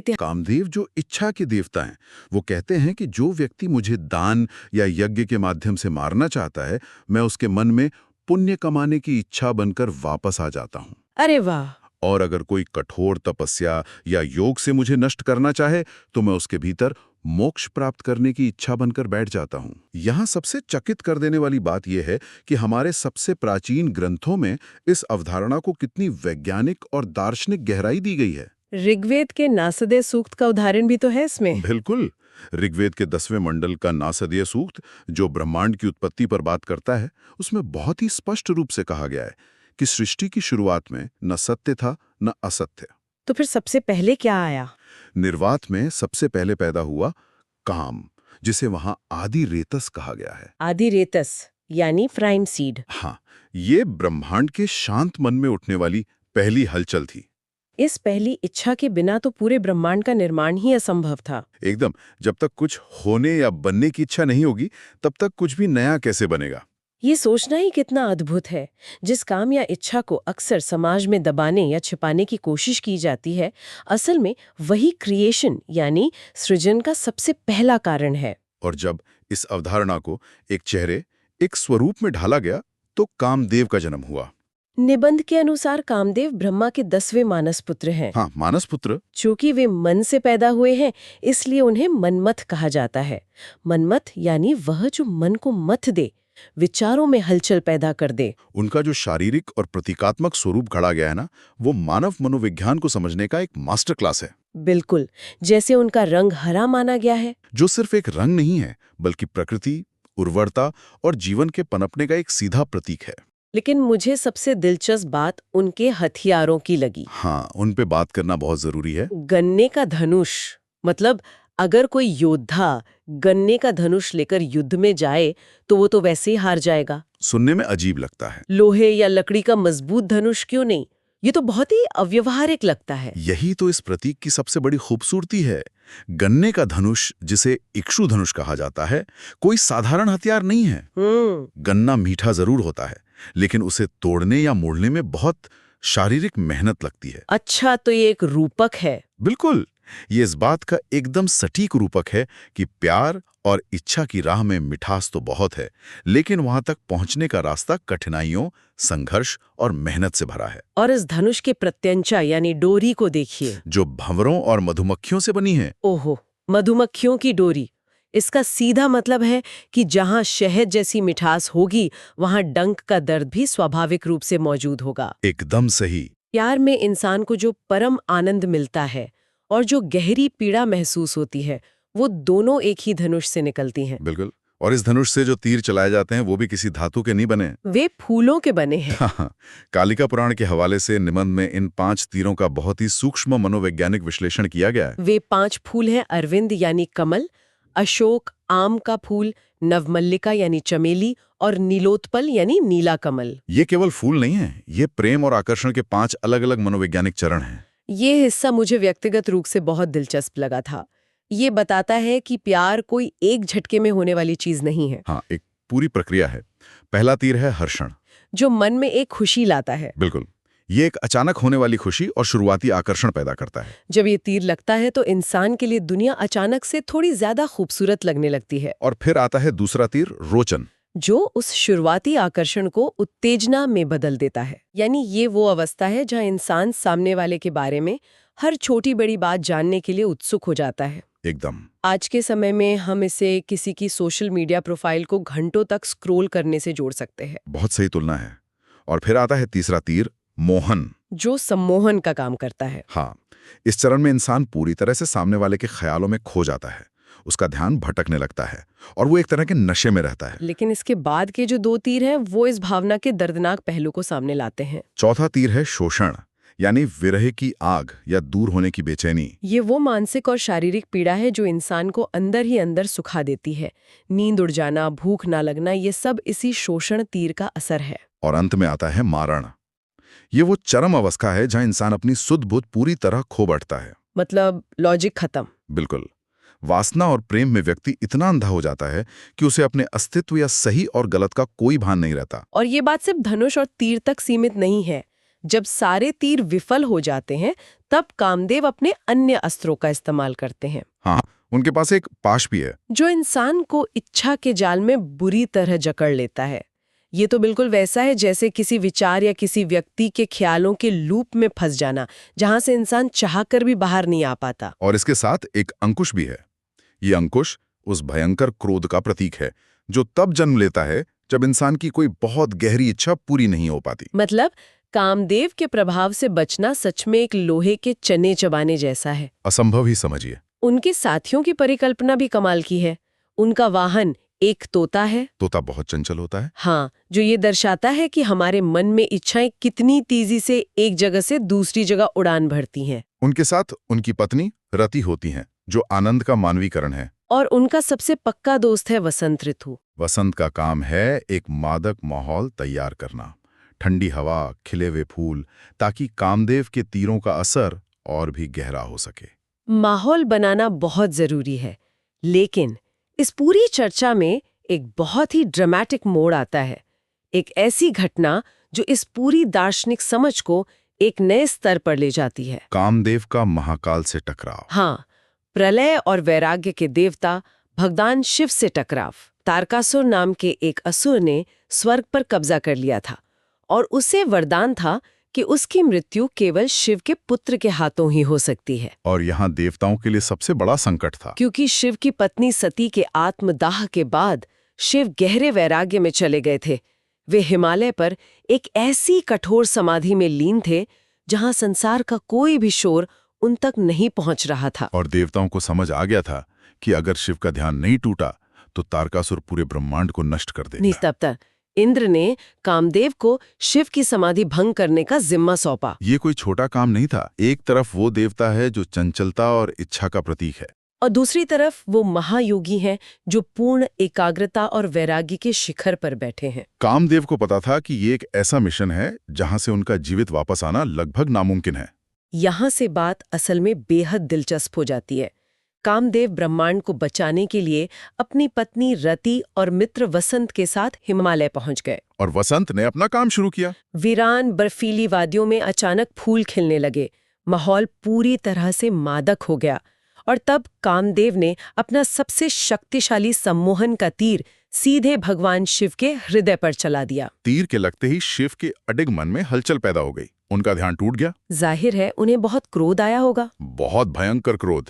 कामदेव जो इच्छा के देवता हैं, वो कहते हैं कि जो व्यक्ति मुझे दान या यज्ञ के माध्यम से मारना चाहता है, मैं उसके मन में पुण्य कमाने की इच्छा बनकर वापस आ जाता हूँ। अरे वाह। और अगर कोई कठोर तपस्या या योग से मुझे नष्ट करना चाहे, तो मैं उसके भीतर मोक्ष प्राप्त करने की इच्छा बनकर बैठ जाता हूँ। यहाँ सबसे चकित कर देने वाली बात यह है कि हमारे सबसे प्राचीन ग्रंथों में इस अवधारणा को कितनी वैज्ञानिक और दार्शनिक गहराई दी गई है। ऋग्वेद के नासदे सूक्त का उदाहरण भी तो है इसमें। बिल्कुल। ऋग्वेद के 10वें मंडल का नासदीय सूक्त, जो ब्रह्मांड की उत्पत्ति पर बात करता है, उसमें बहुत ही स्पष्ट रूप से कहा गया है कि सृष्टि की शुरुआत में न सत्य था न असत्य। तो फिर सबसे पहले क्या आया? निर्वात में सबसे पहले पैदा हुआ काम, जिसे वहां आदि रेतस कहा गया है। आदि रेतस यानी प्राइम सीड। हाँ, ये ब्रह्मांड के शांत मन में उठने वाली पहली हलचल थी। इस पहली इच्छा के बिना तो पूरे ब्रह्मांड का निर्माण ही असंभव था। एकदम। जब तक कुछ होने या बनने की इच्छा नहीं होगी, तब तक कुछ भी नया कैसे बनेगा। ये सोचना ही कितना अद्भुत है। जिस काम या इच्छा को अक्सर समाज में दबाने या छिपाने की कोशिश की जाती है, असल में वही क्रिएशन यानी सृजन का सबसे पहला कारण है। और जब इस अवधारणा को एक चेहरे, एक स्वरूप में ढाला गया, तो कामदेव का जन्म हुआ। निबंध के अनुसार कामदेव ब्रह्मा के 10वें मानस पुत्र हैं। हाँ, मानस पुत्र। चूंकि वे मन से पैदा हुए हैं, इसलिए उन्हें मनमथ कहा जाता है। मनमथ यानी वह जो मन को मथ दे, विचारों में हलचल पैदा कर दे। उनका जो शारीरिक और प्रतीकात्मक स्वरूप घड़ा गया है ना, वो मानव मनोविज्ञान को समझने का एक मास्टर क्लास है। बिल्कुल, जैसे उनका रंग हरा माना गया है, जो सिर्फ एक रंग नहीं है, बल्कि प्रकृति, उर्वरता और जीवन के पनपने का एक सीधा प्रतीक है। लेकिन मुझे सबसे दिलचस्प बात उनके हथियारों की लगी। हाँ, उन पे बात करना बहुत जरूरी है। गन्ने का धनुष, मतलब अगर कोई योद्धा गन्ने का धनुष लेकर युद्ध में जाए तो वो तो वैसे ही हार जाएगा। सुनने में अजीब लगता है। लोहे या लकड़ी का मजबूत धनुष क्यों नहीं? ये तो बहुत ही अव्यवहारिक लगता है। यही तो इस प्रतीक की सबसे बड़ी खूबसूरती है। गन्ने का धनुष, जिसे इक्षु धनुष कहा जाता है, कोई साधारण हथियार नहीं है। गन्ना मीठा जरूर होता है, लेकिन उसे तोड़ने या मोड़ने में बहुत शारीरिक मेहनत लगती है। अच्छा, तो ये एक रूपक है। बिल्कुल, ये इस बात का एकदम सटीक रूपक है कि प्यार और इच्छा की राह में मिठास तो बहुत है, लेकिन वहां तक पहुंचने का रास्ता कठिनाइयों, संघर्ष और मेहनत से भरा है। और इस धनुष के प्रत्यंचा यानी डोरी को देखिए, जो भंवरों और मधुमक्खियों से बनी है। ओहो, मधुमक्खियों की डोरी। इसका सीधा मतलब है कि जहां शहद जैसी मिठास होगी, वहां डंक का दर्द भी स्वाभाविक रूप से मौजूद होगा। एकदम सही। प्यार में इंसान को जो परम आनंद मिलता है और जो गहरी पीड़ा महसूस होती है, वो दोनों एक ही धनुष से निकलती हैं। बिल्कुल। और इस धनुष से जो तीर चलाए जाते हैं, वो भी किसी धातु के नहीं बने, वे फूलों के बने हैं। हाँ। कालिका पुराण के हवाले से निबंध में इन 5 तीरों का बहुत ही सूक्ष्म मनोवैज्ञानिक विश्लेषण किया गया है। वे 5 फूल हैं: अरविंद यानी कमल, अशोक आम का फूल, नवमल्लिका यानी चमेली और नीलोत्पल यानी नीला कमल। ये केवल फूल नहीं है, ये प्रेम और आकर्षण के 5 अलग-अलग मनोवैज्ञानिक चरण हैं। ये हिस्सा मुझे व्यक्तिगत रूप से बहुत दिलचस्प लगा था। ये बताता है कि प्यार कोई एक झटके में होने वाली चीज नहीं है। हाँ, एक पूरी प्रक्रिया है। पहला तीर है हर्षण, जो मन में एक खुशी लाता है। बिल्कुल, ये एक अचानक होने वाली खुशी और शुरुआती आकर्षण पैदा करता है। जब ये तीर लगता है तो इंसान के लिए दुनिया अचानक से थोड़ी ज्यादा खूबसूरत लगने लगती है। और फिर आता है दूसरा तीर, रोचन, जो उस शुरुआती आकर्षण को उत्तेजना में बदल देता है। यानी ये वो अवस्था है जहां इंसान सामने वाले के बारे में हर छोटी बड़ी बात जानने के लिए उत्सुक हो जाता है। एकदम। आज के समय में हम इसे किसी की सोशल मीडिया प्रोफाइल को घंटों तक स्क्रॉल करने से जोड़ सकते हैं। बहुत सही तुलना है। और फिर आता है तीसरा तीर, मोहन, जो सम्मोहन का काम करता है। हाँ, इस चरण में इंसान पूरी तरह से सामने वाले के ख्यालों में खो जाता है। उसका ध्यान भटकने लगता है और वो एक तरह के नशे में रहता है। लेकिन इसके बाद के जो 2 तीर हैं, वो इस भावना के दर्दनाक पहलू को सामने लाते हैं। चौथा तीर है शोषण, यानी विरह की आग या दूर होने की बेचैनी। ये वो मानसिक और शारीरिक पीड़ा है जो इंसान को अंदर ही अंदर सुखा देती है। नींद उड़ जाना, भूख ना लगना, ये सब इसी शोषण तीर का असर है। और अंत में आता है मारण। ये वो चरम अवस्था है जहां इंसान अपनी सुध बुध पूरी तरह खो बैठता है। मतलब लॉजिक खत्म। बिल्कुल। वासना और प्रेम में व्यक्ति इतना अंधा हो जाता है कि उसे अपने अस्तित्व या सही और गलत का कोई भान नहीं रहता। और ये बात सिर्फ धनुष और तीर तक सीमित नहीं है। जब सारे तीर विफल हो जाते हैं तब कामदेव अपने अन्य अस्त्रों का इस्तेमाल करते हैं, हाँ, उनके पास एक पाश भी है। जो इंसान को इच्छा के जाल में बुरी तरह जकड़ लेता है। ये तो बिल्कुल वैसा है जैसे किसी विचार या किसी व्यक्ति के ख्यालों के लूप में फंस जाना, जहां से इंसान चाहकर भी बाहर नहीं आ पाता। और इसके साथ एक अंकुश भी है। ये अंकुश उस भयंकर क्रोध का प्रतीक है जो तब जन्म लेता है जब इंसान की कोई बहुत गहरी इच्छा पूरी नहीं हो पाती। मतलब कामदेव के प्रभाव से बचना सच में एक लोहे के चने चबाने जैसा है। असंभव ही समझिए। उनके साथियों की परिकल्पना भी कमाल की है। उनका वाहन एक तोता है। तोता बहुत चंचल होता है। हाँ, जो ये दर्शाता है कि हमारे मन में इच्छाएं कितनी तेजी से एक जगह से दूसरी जगह उड़ान भरती हैं। उनके साथ उनकी पत्नी रति होती हैं, जो आनंद का मानवीकरण है। और उनका सबसे पक्का दोस्त है वसंत ऋतु। वसंत का काम है एक मादक माहौल तैयार करना, ठंडी हवा, खिले हुए फूल, ताकि कामदेव के तीरों का असर और भी गहरा हो सके। माहौल बनाना बहुत जरूरी है, लेकिन इस पूरी चर्चा में एक बहुत ही ड्रामेटिक मोड़ आता है। एक ऐसी घटना जो इस पूरी दार्शनिक समझ को एक नए स्तर पर ले जाती है। कामदेव का महाकाल से टकराव। हाँ, प्रलय और वैराग्य के देवता भगवान शिव से टकराव। तारकासुर नाम के एक असुर ने स्वर्ग पर कब्जा कर लिया था और उसे वरदान था कि उसकी मृत्यु केवल शिव के पुत्र के हाथों ही हो सकती है। और यहाँ देवताओं के लिए सबसे बड़ा संकट था, क्योंकि शिव की पत्नी सती के आत्मदाह के बाद शिव गहरे वैराग्य में चले गए थे। वे हिमालय पर एक ऐसी कठोर समाधि में लीन थे जहां संसार का कोई भी शोर उन तक नहीं पहुंच रहा था। और देवताओं को समझ आ गया था कि अगर शिव का ध्यान नहीं टूटा तो तारकासुर पूरे ब्रह्मांड को नष्ट कर देगा। निस्तब्ध इंद्र ने कामदेव को शिव की समाधि भंग करने का जिम्मा सौंपा। ये कोई छोटा काम नहीं था। एक तरफ वो देवता है जो चंचलता और इच्छा का प्रतीक है, और दूसरी तरफ वो महायोगी हैं जो पूर्ण एकाग्रता और वैराग्य के शिखर पर बैठे हैं। कामदेव को पता था कि ये एक ऐसा मिशन है जहां से उनका जीवित वापस आना लगभग नामुमकिन है। यहाँ से बात असल में बेहद दिलचस्प हो जाती है। कामदेव ब्रह्मांड को बचाने के लिए अपनी पत्नी रति और मित्र वसंत के साथ हिमालय पहुंच गए। और वसंत ने अपना काम शुरू किया। वीरान बर्फीली वादियों में अचानक फूल खिलने लगे, माहौल पूरी तरह से मादक हो गया। और तब कामदेव ने अपना सबसे शक्तिशाली सम्मोहन का तीर सीधे भगवान शिव के हृदय पर चला दिया। तीर के लगते ही शिव के अडिग मन में हलचल पैदा हो गई। उनका ध्यान टूट गया। जाहिर है उन्हें बहुत क्रोध आया होगा। बहुत भयंकर क्रोध।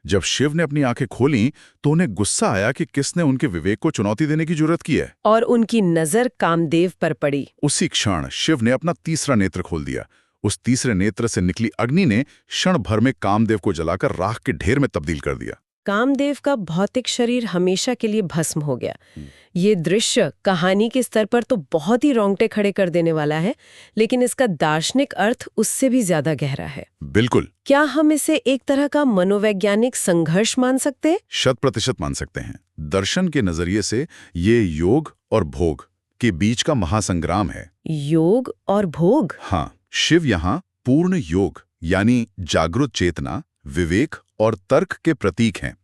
जब शिव ने अपनी आंखें खोलीं तो उन्हें गुस्सा आया कि किसने उनके विवेक को चुनौती देने की जरूरत की है। और उनकी नजर कामदेव पर पड़ी। उसी क्षण शिव ने अपना तीसरा नेत्र खोल दिया। उस तीसरे नेत्र से निकली अग्नि ने क्षण भर में कामदेव को जलाकर राख के ढेर में तब्दील कर दिया। कामदेव का भौतिक शरीर हमेशा के लिए भस्म हो गया। ये दृश्य कहानी के स्तर पर तो बहुत ही रोंगटे खड़े कर देने वाला है, लेकिन इसका दार्शनिक अर्थ उससे भी ज्यादा गहरा है। बिल्कुल। क्या हम इसे एक तरह का मनोवैज्ञानिक संघर्ष मान सकते हैं? 100% मान सकते हैं। दर्शन के नजरिए से ये योग और भोग के बीच का महासंग्राम है। योग और भोग? हाँ, शिव यहाँ पूर्ण योग यानी जागृत चेतना, विवेक और तर्क के प्रतीक हैं।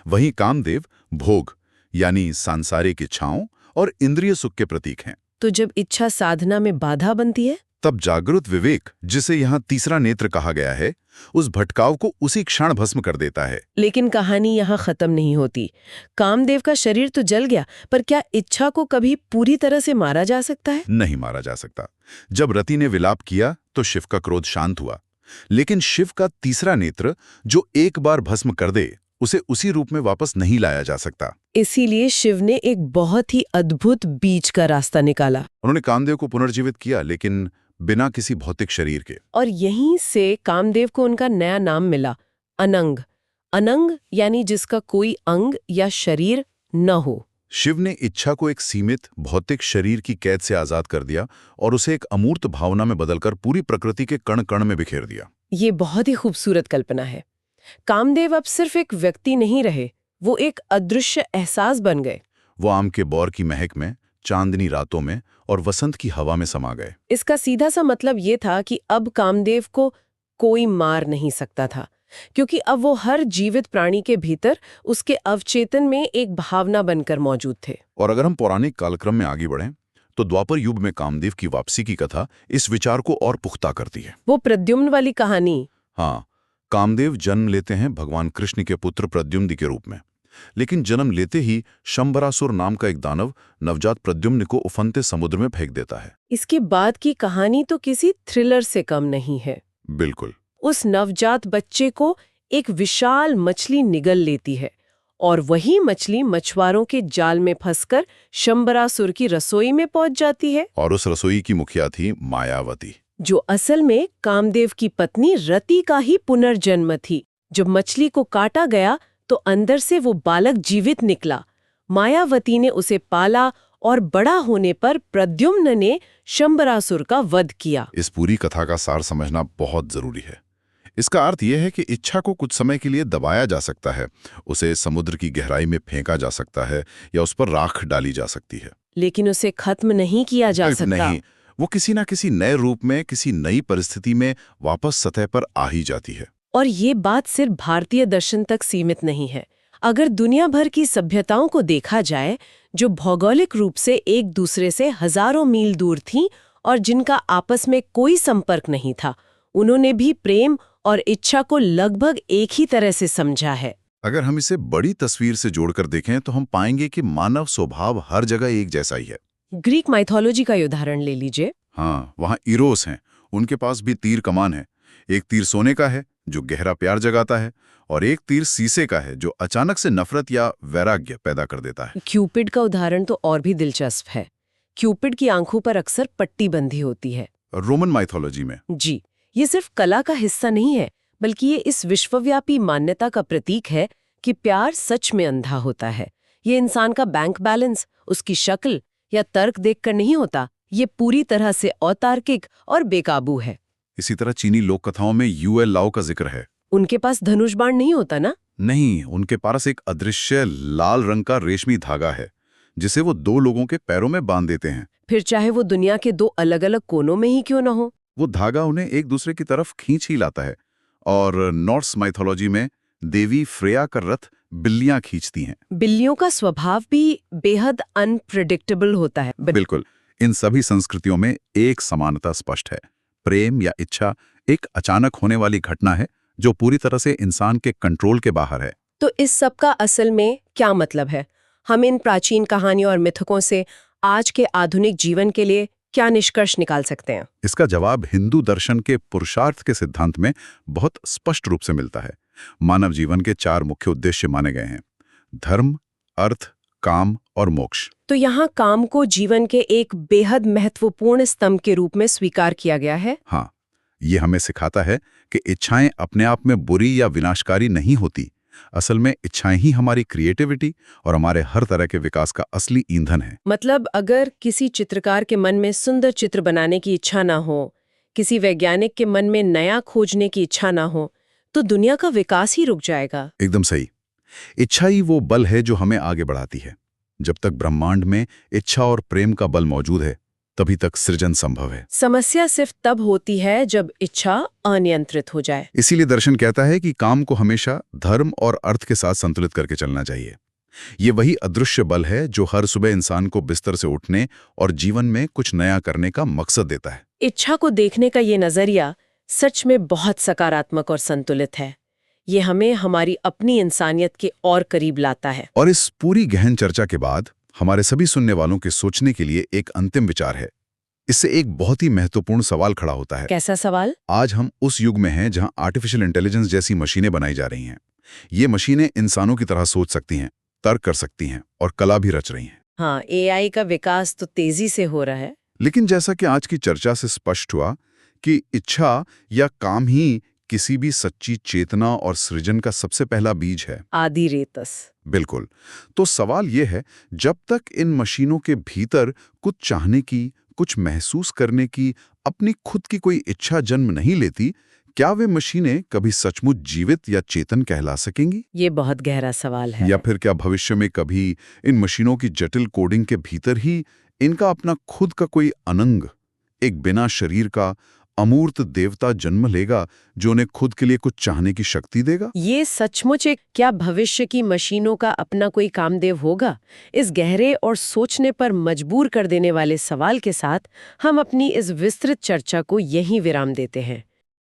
वहीं कामदेव भोग यानी सांसारिक इच्छाओं और इंद्रिय सुख के प्रतीक हैं। तो जब इच्छा साधना में बाधा बनती है, तब जागृत विवेक, जिसे यहाँ तीसरा नेत्र कहा गया है, उस भटकाव को उसी क्षण भस्म कर देता है। लेकिन कहानी यहाँ खत्म नहीं होती। कामदेव का शरीर तो जल गया, पर क्या इच्छा को कभी पूरी तरह से मारा जा सकता है? नहीं मारा जा सकता। जब रति ने विलाप किया तो शिव का क्रोध शांत हुआ, लेकिन शिव का तीसरा नेत्र जो एक बार भस्म कर दे, उसे उसी रूप में वापस नहीं लाया जा सकता। इसीलिए शिव ने एक बहुत ही अद्भुत बीच का रास्ता निकाला। उन्होंने कामदेव को पुनर्जीवित किया, लेकिन बिना किसी भौतिक शरीर के। और यहीं से कामदेव को उनका नया नाम मिला, अनंग। अनंग यानी जिसका कोई अंग या शरीर न हो। शिव ने इच्छा को एक सीमित भौतिक शरीर की कैद से आजाद कर दिया और उसे एक अमूर्त भावना में बदलकर पूरी प्रकृति के कण कण में बिखेर दिया। ये बहुत ही खूबसूरत कल्पना है। कामदेव अब सिर्फ एक व्यक्ति नहीं रहे, वो एक अदृश्य एहसास बन गए। वो आम के बौर की महक में, चांदनी रातों में और वसंत की हवा में समा गए। इसका सीधा सा मतलब ये था कि अब कामदेव को कोई मार नहीं सकता था, क्योंकि अब वो हर जीवित प्राणी के भीतर उसके अवचेतन में एक भावना बनकर मौजूद थे। और अगर हम पौराणिक कालक्रम में आगे बढ़ें तो द्वापर युग में कामदेव की वापसी की कथा इस विचार को और पुख्ता करती है। वो प्रद्युम्न वाली कहानी। हाँ, कामदेव जन्म लेते हैं भगवान कृष्ण के पुत्र प्रद्युम्न के रूप में, लेकिन जन्म लेते ही शंबरासुर नाम का एक दानव नवजात प्रद्युम्न को उफनते समुद्र में फेंक देता है। इसके बाद की कहानी तो किसी थ्रिलर से कम नहीं है। बिल्कुल। उस नवजात बच्चे को एक विशाल मछली निगल लेती है और वही मछली मछुआरों के जाल में फंसकर शंबरासुर की रसोई में पहुंच जाती है। और उस रसोई की मुखिया थी मायावती, जो असल में कामदेव की पत्नी रति का ही पुनर्जन्म थी। जब मछली को काटा गया तो अंदर से वो बालक जीवित निकला। मायावती ने उसे पाला और बड़ा होने पर प्रद्युम्न ने शंबरासुर का वध किया। इस पूरी कथा का सार समझना बहुत जरूरी है। इसका अर्थ यह है कि इच्छा को कुछ समय के लिए दबाया जा सकता है, उसे समुद्र की गहराई में फेंका जा सकता है या उस पर राख डाली जा सकती है, लेकिन उसे खत्म नहीं किया जा सकता। नहीं, वो किसी ना किसी नए रूप में, किसी नई परिस्थिति में वापस सतह पर आ ही जाती है। और ये बात सिर्फ भारतीय दर्शन तक सीमित नहीं है। अगर दुनिया भर की सभ्यताओं को देखा जाए, जो भौगोलिक रूप से एक दूसरे से हजारों मील दूर थीं और जिनका आपस में कोई संपर्क नहीं था, उन्होंने भी प्रेम और इच्छा को लगभग एक ही तरह से समझा है। अगर हम इसे बड़ी तस्वीर से जोड़कर देखें तो हम पाएंगे कि मानव स्वभाव हर जगह एक जैसा ही है। ग्रीक माइथोलॉजी का उदाहरण ले लीजिए। हाँ, वहाँ इरोस हैं, उनके पास भी तीर कमान है। एक तीर सोने का है जो गहरा प्यार जगाता है, और एक तीर सीसे का है जो अचानक से नफरत या वैराग्य पैदा कर देता है। क्यूपिड का उदाहरण तो और भी दिलचस्प है। क्यूपिड की आंखों पर अक्सर पट्टी बंधी होती है रोमन माइथोलॉजी में। जी, ये सिर्फ कला का हिस्सा नहीं है, बल्कि ये इस विश्वव्यापी मान्यता का प्रतीक है कि प्यार सच में अंधा होता है। ये इंसान का बैंक बैलेंस, उसकी शक्ल या तर्क देखकर नहीं होता। ये पूरी तरह से अतार्किक और बेकाबू है। इसी तरह चीनी लोक कथाओं में यूएल लाओ का जिक्र है। उनके पास धनुष बाण नहीं होता ना? नहीं, उनके पास एक अदृश्य लाल रंग का रेशमी धागा है जिसे वो दो लोगों के पैरों में बांध देते हैं। फिर चाहे वो दुनिया के दो अलग अलग कोनों में ही क्यों न हो, वो धागा उन्हें एक दूसरे की तरफ खींच ही लाता है। और नॉर्स माइथोलॉजी में देवी फ्रेया का रथ बिल्लियां खींचती हैं। बिल्लियों का स्वभाव भी बेहद अनप्रेडिक्टेबल होता है। बिल्कुल। इन सभी संस्कृतियों में एक समानता स्पष्ट है। प्रेम या इच्छा एक अचानक होने वाली घटना है जो पूरी तरह से इंसान के कंट्रोल के बाहर है। तो इस सब का असल में क्या मतलब है? हम इन प्राचीन कहानियों और मिथकों से आज के आधुनिक जीवन के लिए क्या निष्कर्ष निकाल सकते हैं? इसका जवाब हिंदू दर्शन के पुरुषार्थ के सिद्धांत में बहुत स्पष्ट रूप से मिलता है। मानव जीवन के 4 मुख्य उद्देश्य माने गए हैं: धर्म, अर्थ, काम और मोक्ष। तो यहाँ काम को जीवन के एक बेहद महत्वपूर्ण स्तंभ के रूप में स्वीकार किया गया है। हाँ, ये हमें सिखाता है कि इच्छाएं अपने आप में बुरी या विनाशकारी नहीं होती। असल में इच्छाएं ही हमारी क्रिएटिविटी और हमारे हर तरह के विकास का असली ईंधन है। मतलब अगर किसी चित्रकार के मन में सुंदर चित्र बनाने की इच्छा ना हो, किसी वैज्ञानिक के मन में नया खोजने की इच्छा ना हो, तो दुनिया का विकास ही रुक जाएगा। एकदम सही। इच्छा ही वो बल है जो हमें आगे बढ़ाती है। जब तक ब्रह्मांड में इच्छा और प्रेम का बल मौजूद है, तभी तक सृजन संभव है। समस्या सिर्फ तब होती है जब इच्छा अनियंत्रित हो जाए। इसीलिए दर्शन कहता है कि काम को हमेशा धर्म और अर्थ के साथ संतुलित करके चलना चाहिए। ये वही अदृश्य बल है जो हर सुबह इंसान को बिस्तर से उठने और जीवन में कुछ नया करने का मकसद देता है। इच्छा को देखने का ये नजरिया सच में बहुत सकारात्मक और संतुलित है। ये हमें हमारी अपनी इंसानियत के और करीब लाता है। और इस पूरी गहन चर्चा के बाद हमारे सभी सुनने वालों के सोचने के लिए एक अंतिम विचार है। इससे एक बहुत ही महत्वपूर्ण सवाल खड़ा होता है। कैसा सवाल? आज हम उस युग में हैं जहां आर्टिफिशियल इंटेलिजेंस जैसी मशीनें बनाई जा रही हैं। ये मशीनें इंसानों की तरह सोच सकती हैं, तर्क कर सकती हैं और कला भी रच रही हैं। हाँ, एआई का विकास तो तेजी से हो रहा है। लेकिन जैसा कि आज की चर्चा से स्पष्ट हुआ कि इच्छा या काम ही किसी भी सच्ची चेतना और सृजन का सबसे पहला बीज है। आदि रेतस। बिल्कुल। तो सवाल यह है, जब तक इन मशीनों के भीतर कुछ चाहने की, कुछ महसूस करने की, अपनी खुद की कोई इच्छा जन्म नहीं लेती, क्या वे मशीनें कभी सचमुच जीवित या चेतन कहला सकेंगी? ये बहुत गहरा सवाल है। या फिर क्या भविष्य में कभी इन मशीनों की जटिल कोडिंग के भीतर ही इनका अपना खुद का कोई अनंग, एक बिना शरीर का अमूर्त देवता जन्म लेगा जो उन्हें खुद के लिए कुछ चाहने की शक्ति देगा? ये सचमुच एक क्या भविष्य की मशीनों का अपना कोई कामदेव होगा? इस गहरे और सोचने पर मजबूर कर देने वाले सवाल के साथ हम अपनी इस विस्तृत चर्चा को यहीं विराम देते हैं।